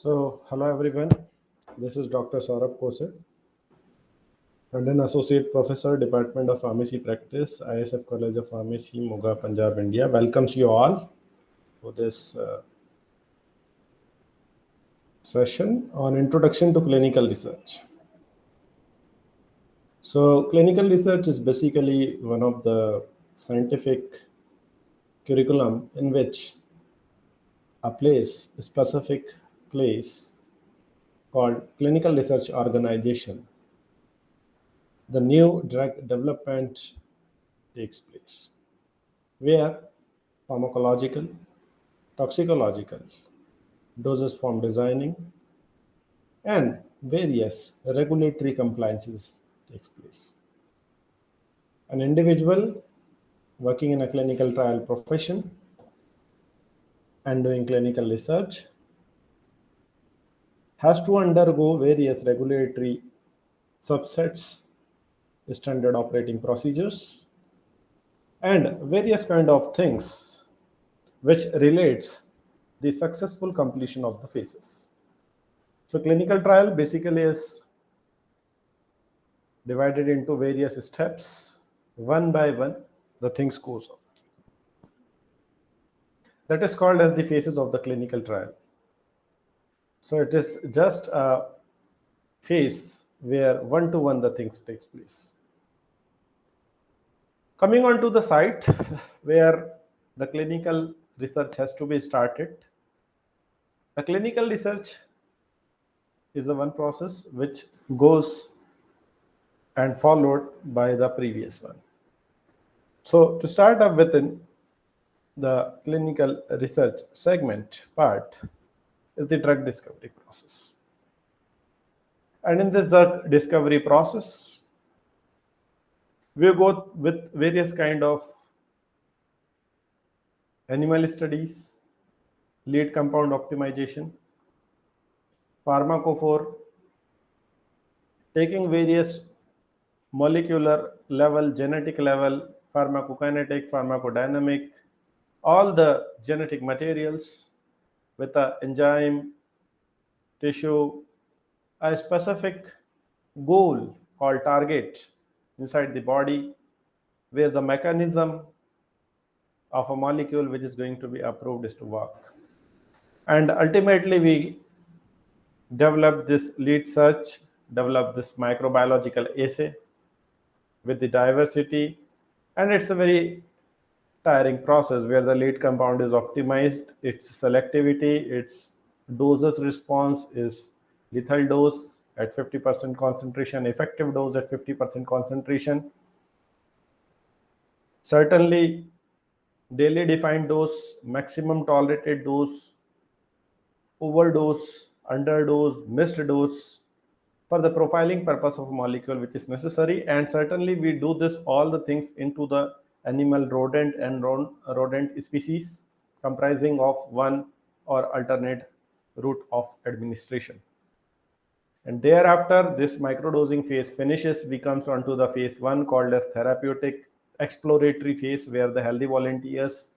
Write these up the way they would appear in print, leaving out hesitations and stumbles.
Hello everyone. This is Dr. Sourabh Kosey, and an Associate Professor, Department of Pharmacy Practice, ISF College of Pharmacy, Moga, Punjab, India. Welcomes you all to this session on Introduction to Clinical Research. So, clinical research is basically one of the scientific curriculum in which a specific place called Clinical Research Organization, the new drug development takes place, where pharmacological, toxicological, doses form designing, and various regulatory compliances takes place. An individual working in a clinical trial profession and doing clinical research has to undergo various regulatory subsets, standard operating procedures, and various kind of things which relates the successful completion of the phases. So clinical trial basically is divided into various steps. One by one, the things goes on. That is called as the phases of the clinical trial. So it is just a phase where one-to-one the things takes place. Coming on to the site where the clinical research has to be started. The clinical research is the one process which goes and followed by the previous one. So to start up within the clinical research segment part is the drug discovery process. And in this drug discovery process, we go with various kind of animal studies, lead compound optimization, pharmacophore, taking various molecular level, genetic level, pharmacokinetic, pharmacodynamic, all the genetic materials with a enzyme, tissue, a specific goal called target inside the body, where the mechanism of a molecule which is going to be approved is to work. And ultimately we develop this lead search, develop this microbiological assay with the diversity, and it's a very tiring process where the lead compound is optimized, its selectivity, its doses response is lethal dose at 50% concentration, effective dose at 50% concentration. Certainly, daily defined dose, maximum tolerated dose, overdose, underdose, missed dose for the profiling purpose of a molecule which is necessary. And certainly we do this all the things into the animal, rodent and rodent species comprising of one or alternate route of administration. And thereafter this microdosing phase finishes, we comes onto the phase 1 called as therapeutic exploratory phase, where the healthy volunteers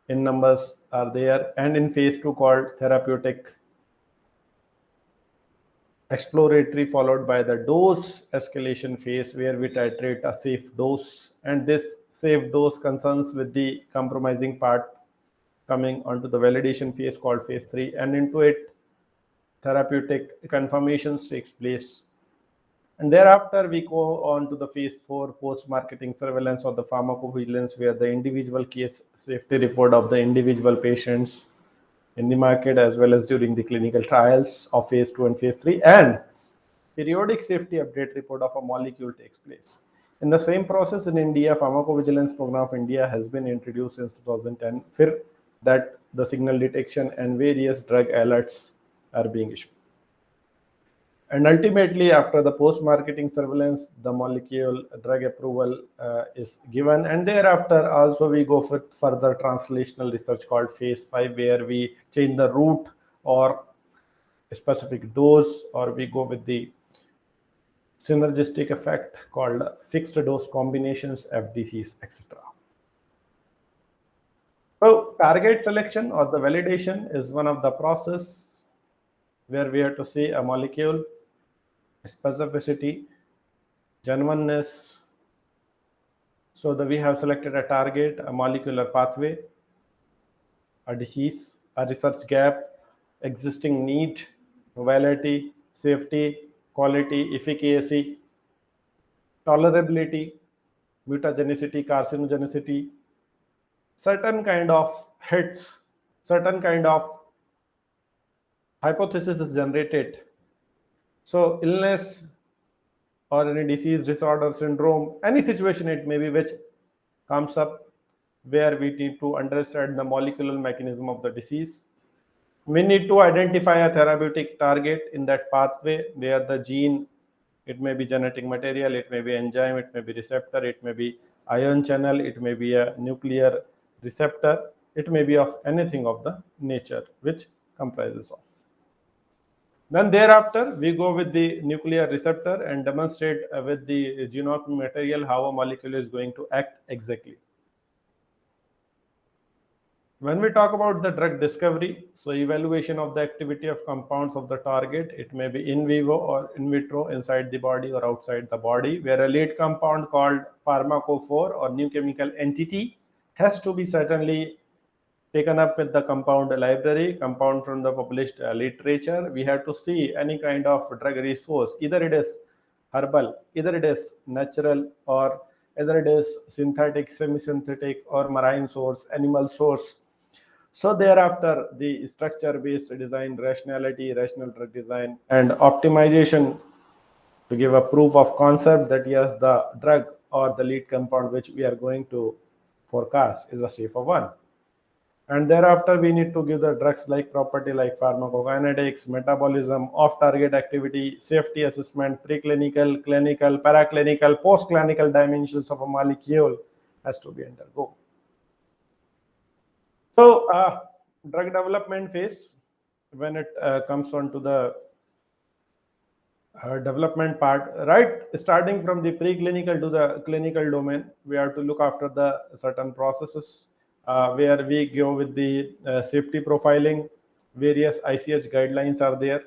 in numbers are there, and in phase 2 called therapeutic exploratory, followed by the dose escalation phase where we titrate a safe dose, and this safe dose concerns with the compromising part coming onto the validation phase called phase 3, and into it therapeutic confirmations takes place. And thereafter we go on to the phase 4 post-marketing surveillance of the pharmacovigilance, where the individual case safety report of the individual patients in the market as well as during the clinical trials of phase 2 and phase 3, and periodic safety update report of a molecule takes place. In the same process in India, Pharmacovigilance Program of India has been introduced since 2010, that the signal detection and various drug alerts are being issued. And ultimately, after the post-marketing surveillance, the molecule drug approval is given. And thereafter, also we go for further translational research called phase 5, where we change the route or a specific dose, or we go with the synergistic effect called fixed dose combinations, FDCs, etc. So target selection or the validation is one of the process where we have to see a molecule, specificity, genuineness. So we have selected a target, a molecular pathway, a disease, a research gap, existing need, novelty, safety, quality, efficacy, tolerability, mutagenicity, carcinogenicity, certain kind of hits, certain kind of hypothesis is generated. So illness or any disease, disorder, syndrome, any situation it may be which comes up, where we need to understand the molecular mechanism of the disease. We need to identify a therapeutic target in that pathway where the gene, it may be genetic material, it may be enzyme, it may be receptor, it may be ion channel, it may be a nuclear receptor, it may be of anything of the nature which comprises of. Then thereafter, we go with the nuclear receptor and demonstrate with the genomic material how a molecule is going to act exactly. When we talk about the drug discovery, so evaluation of the activity of compounds of the target, it may be in vivo or in vitro, inside the body or outside the body, where a lead compound called pharmacophore or new chemical entity has to be certainly taken up with the compound library, compound from the published literature. We have to see any kind of drug resource, either it is herbal, either it is natural, or either it is synthetic, semi-synthetic, or marine source, animal source. So thereafter, the structure-based design, rationality, rational drug design, and optimization to give a proof of concept that yes, the drug or the lead compound which we are going to forecast is a safer one. And thereafter, we need to give the drugs like property like pharmacokinetics, metabolism, off-target activity, safety assessment, preclinical, clinical, paraclinical, post-clinical dimensions of a molecule has to be undergo. So, drug development phase, when it comes on to the development part, right, starting from the preclinical to the clinical domain, we have to look after the certain processes where we go with the safety profiling. Various ICH guidelines are there.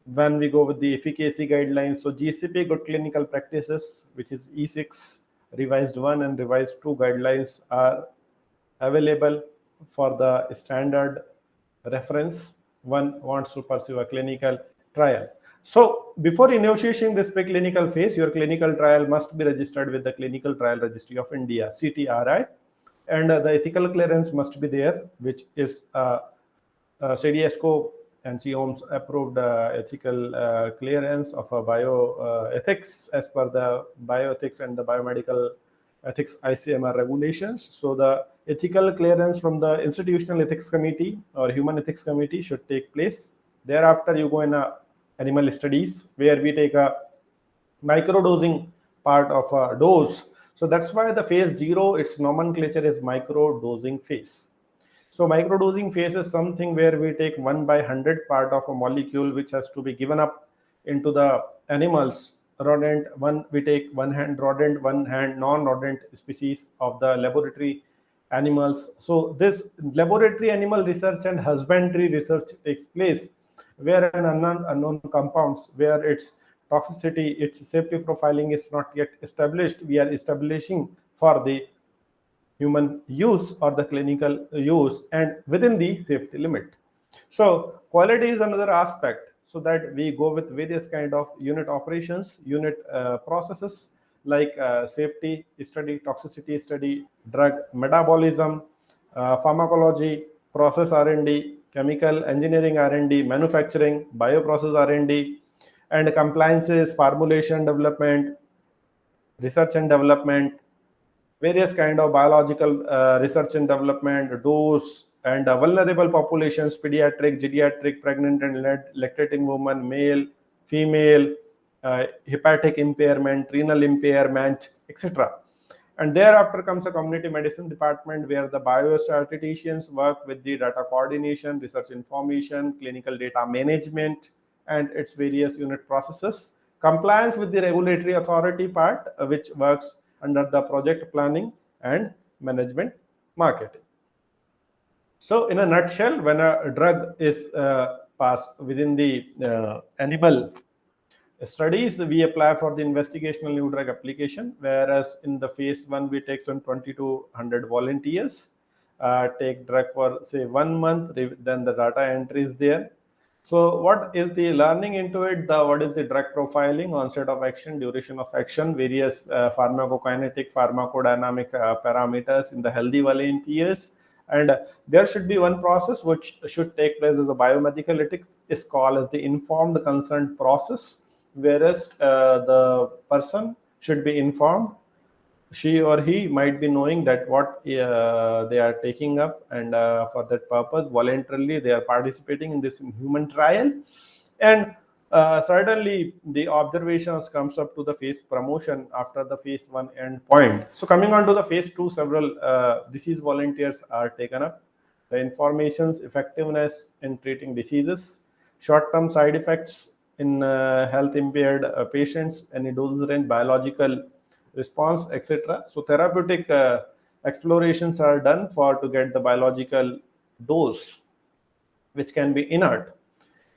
When we go with the efficacy guidelines, so GCP, good clinical practices, which is E6 revised 1 and revised 2 guidelines are available for the standard reference one wants to pursue a clinical trial. So before initiating this preclinical phase, your clinical trial must be registered with the Clinical Trial Registry of India, CTRI, and the ethical clearance must be there, which is CDSCO and COMS approved ethical clearance of bioethics as per the bioethics and the biomedical ethics ICMR regulations. So the ethical clearance from the Institutional Ethics Committee or Human Ethics Committee should take place. Thereafter, you go in animal studies where we take a microdosing part of a dose. So that's why the phase 0, its nomenclature is microdosing phase. So microdosing phase is something where we take 1/100 part of a molecule which has to be given up into the animals. Rodent, one we take one hand rodent, one hand non-rodent species of the laboratory animals. So this laboratory animal research and husbandry research takes place where an unknown compounds, where its toxicity, its safety profiling is not yet established, we are establishing for the human use or the clinical use and within the safety limit. So quality is another aspect, so that we go with various kind of unit operations, unit processes like safety study, toxicity study, drug metabolism, pharmacology, process R&D, chemical engineering R&D, manufacturing, bioprocess R&D, and compliances, formulation development, research and development, various kind of biological research and development, dose, and vulnerable populations, pediatric, geriatric, pregnant and lactating women, male, female, hepatic impairment, renal impairment, etc. And thereafter comes a community medicine department where the biostatisticians work with the data coordination, research information, clinical data management, and its various unit processes. Compliance with the regulatory authority part, which works under the project planning and management marketing. So in a nutshell, when a drug is pass within the animal studies, we apply for the investigational new drug application, whereas in the phase 1 we take some 20 to 100 volunteers, take drug for say 1 month, then the data entry is there. So what is the learning into it? What is the drug profiling, onset of action, duration of action, various pharmacokinetic, pharmacodynamic parameters in the healthy volunteers. And there should be one process which should take place as a biomedical ethics, is called as the informed consent process, whereas the person should be informed, she or he might be knowing that what they are taking up, and for that purpose voluntarily they are participating in this human trial. And certainly the observations comes up to the phase promotion after the phase 1 end point. So coming on to the phase 2, several disease volunteers are taken up. The information's effectiveness in treating diseases, short-term side effects in health impaired patients, any dose range, biological response, etc. So therapeutic explorations are done for to get the biological dose, which can be inert.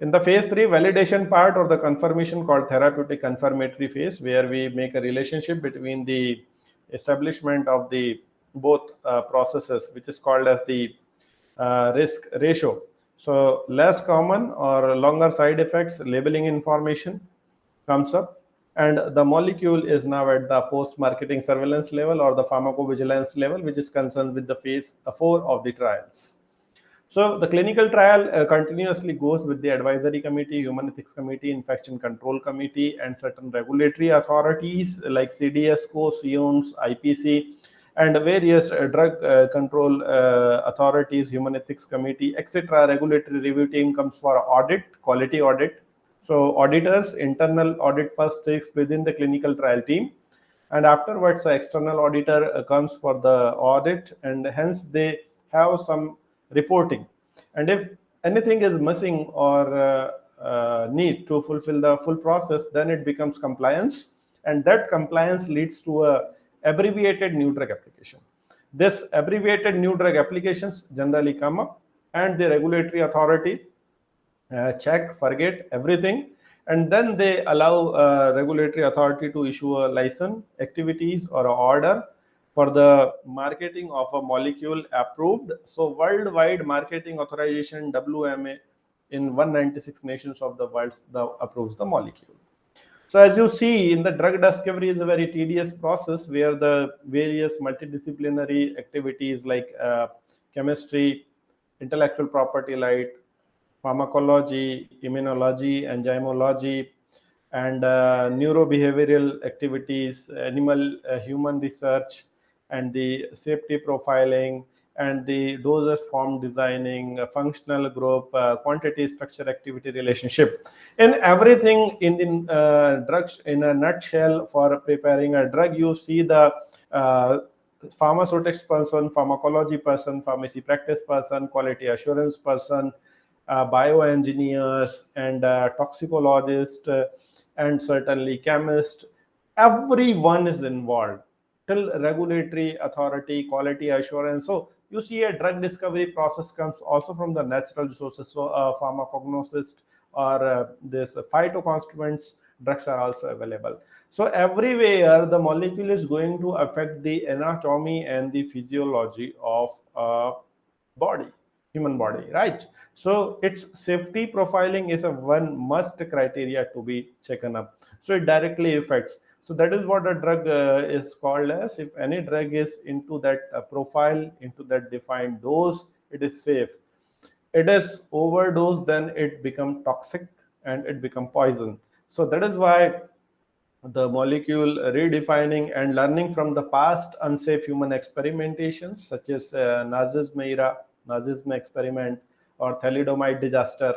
In the phase 3 validation part or the confirmation, called therapeutic confirmatory phase, where we make a relationship between the establishment of the both processes, which is called as the risk ratio. So less common or longer side effects labeling information comes up, and the molecule is now at the post-marketing surveillance level or the pharmacovigilance level, which is concerned with the phase 4 of the trials. So the clinical trial continuously goes with the advisory committee, human ethics committee, infection control committee, and certain regulatory authorities like CDSCO, CIOMS, IPC, and various drug control authorities, human ethics committee, etc. Regulatory review team comes for audit, quality audit. So auditors, internal audit first takes within the clinical trial team, and afterwards the external auditor comes for the audit, and hence they have some reporting. And if anything is missing or need to fulfill the full process, then it becomes compliance, and that compliance leads to a abbreviated new drug application. This abbreviated new drug applications generally come up, and the regulatory authority check, forget everything, and then they allow regulatory authority to issue a license, activities, or a order for the marketing of a molecule approved. So worldwide marketing authorization, WMA, in 196 nations of the world approves the molecule. So as you see, in the drug discovery is a very tedious process where the various multidisciplinary activities like chemistry, intellectual property right, pharmacology, immunology, enzymology, and neurobehavioral activities, animal human research, and the safety profiling, and the dosage form designing, functional group, quantity structure activity relationship. In everything in the drugs, in a nutshell, for preparing a drug, you see the pharmaceutics person, pharmacology person, pharmacy practice person, quality assurance person, bioengineers, and toxicologist, and certainly chemist. Everyone is involved, till regulatory authority, quality assurance. So you see a drug discovery process comes also from the natural resources. So pharmacognosist or this phytoconstituents drugs are also available. So everywhere the molecule is going to affect the anatomy and the physiology of body, human body, right? So its safety profiling is a one must criteria to be taken up. So it directly affects. So that is what a drug is called as. If any drug is into that profile, into that defined dose, it is safe. It is overdose, then it become toxic and it become poison. So that is why the molecule redefining and learning from the past unsafe human experimentations, such as Nazism experiment, or thalidomide disaster,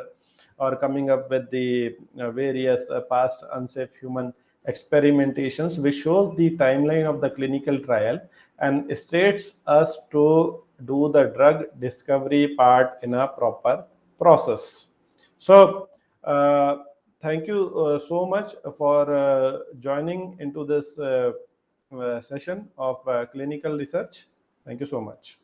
or coming up with the various past unsafe human experimentations, which shows the timeline of the clinical trial and states us to do the drug discovery part in a proper process. So thank you so much for joining into this session of clinical research. Thank you so much.